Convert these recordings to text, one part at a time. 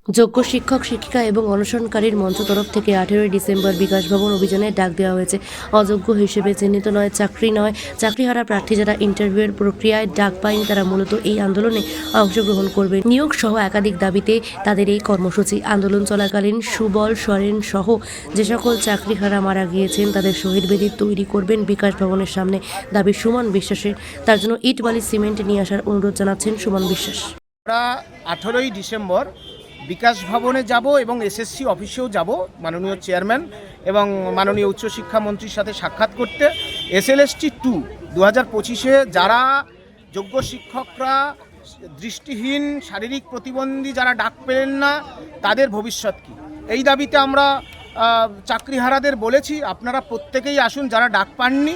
যোগ্য শিক্ষক শিক্ষিকা এবং অনশনকারীর মঞ্চ তরফ থেকে 18 ডিসেম্বর বিকাশ ভবন অভিযানে ডাক দেওয়া হয়েছে। অযোগ্য হিসেবে চিহ্নিত নয়, চাকরিহারা প্রার্থী যারা ইন্টারভিউয়ের প্রক্রিয়ায় ডাক পায়নি তারা মূলত এই আন্দোলনে অংশগ্রহণ করবে। নিয়োগ সহ একাধিক দাবিতে তাদের এই কর্মসূচি। আন্দোলন চলাকালীন সুবল সরেন সহ যে সকল চাকরিহারা মারা গিয়েছেন তাদের শহীদ বেদি তৈরি করবেন বিকাশ ভবনের সামনে, দাবি সুমন বিশ্বাসের। তার জন্য ইট বালি সিমেন্ট নিয়ে আসার অনুরোধ জানাচ্ছেন সুমন বিশ্বাস। আমরা 18ই ডিসেম্বর বিকাশ ভবনে যাব এবং এসএসসি অফিসেও যাব মাননীয় চেয়ারম্যান এবং মাননীয় উচ্চশিক্ষামন্ত্রীর সাথে সাক্ষাৎ করতে। এসএলএসটি 2 2025-এ যারা যোগ্য শিক্ষকরা দৃষ্টিহীন শারীরিক প্রতিবন্ধী যারা ডাক পেলেন না তাদের ভবিষ্যৎ কী, এই দাবিতে আমরা চাকরিহারাদের বলেছি আপনারা প্রত্যেকেই আসুন, যারা ডাক পাননি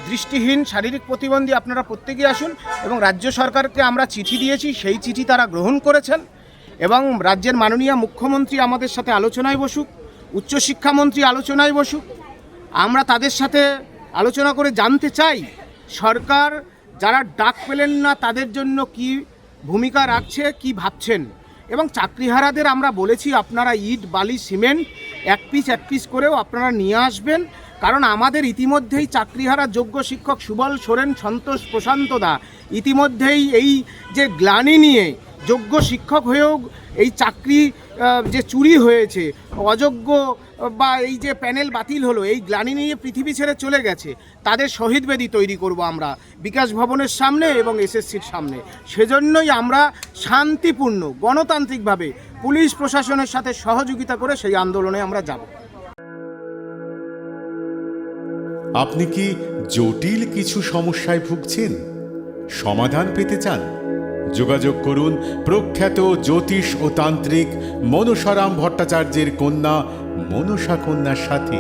দৃষ্টিহীন শারীরিক প্রতিবন্ধী আপনারা প্রত্যেকেই আসুন। এবং রাজ্য সরকারকে আমরা চিঠি দিয়েছি, সেই চিঠি তারা গ্রহণ করেছেন এবং রাজ্যের মাননীয় মুখ্যমন্ত্রী আমাদের সাথে আলোচনায় বসুক, উচ্চশিক্ষামন্ত্রী আলোচনায় বসুক। আমরা তাদের সাথে আলোচনা করে জানতে চাই সরকার যারা ডাক পেলেন না তাদের জন্য কি ভূমিকা রাখছে, কি ভাবছেন। এবং চাকরিহারাদের আমরা বলেছি আপনারা ইট বালি সিমেন্ট এক পিস করেও আপনারা নিয়ে আসবেন, কারণ আমাদের ইতিমধ্যেই চাকরিহারা যোগ্য শিক্ষক সুবল সোরেন, সন্তোষ, প্রশান্ত দা ইতিমধ্যেই এই যে গ্লানি নিয়ে যোগ্য শিক্ষক হয়েও এই চাকরি যে চুরি হয়েছে, অযোগ্য বা এই যে প্যানেল বাতিল হলো, এই গ্লানি নিয়ে পৃথিবী ছেড়ে চলে গেছে, তাদের শহীদ বেদি তৈরি করব আমরা বিকাশ ভবনের সামনে এবং এসএসসির সামনে। সেজন্যই আমরা শান্তিপূর্ণ গণতান্ত্রিকভাবে পুলিশ প্রশাসনের সাথে সহযোগিতা করে সেই আন্দোলনে আমরা যাব। আপনি কি জটিল কিছু সমস্যায় ভুগছেন, সমাধান পেতে চান? যোগাযোগ করুন প্রখ্যাত জ্যোতিষ ও তান্ত্রিক মনসারাম ভট্টাচার্যের কন্যা মনসা কন্যার সাথে।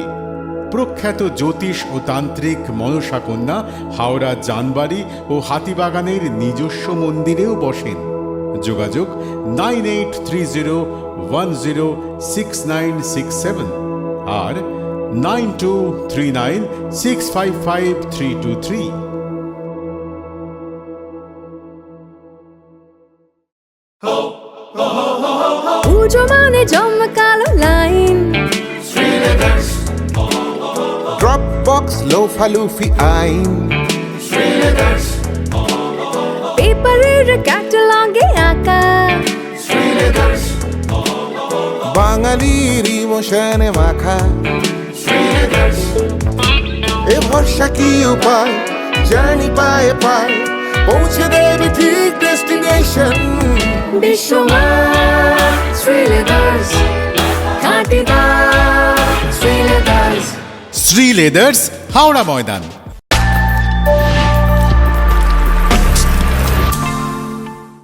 প্রখ্যাত জ্যোতিষ ও তান্ত্রিক মনসা কন্যা হাওড়া জানবাড়ি ও হাতিবাগানের নিজস্ব মন্দিরেও বসেন। যোগাযোগ 9830106967 আর 9239655323। পুজো মানে জমকালো লাইন, ড্রপবক্স লোফালুফি আইন, পেপারের ক্যাটালগে আঁকা, বাঙালির ইমোশনে মাখা। এ ভরসা কি উপায়, জার্নি পায়ে পায় পৌঁছে দেবে ঠিক ডেস্টিনেশন। বিশ্বমান শ্রীলেদার্স, খাঁটি দাম শ্রীলেদার্স। শ্রী লেদার্স, হাওড়া ময়দান।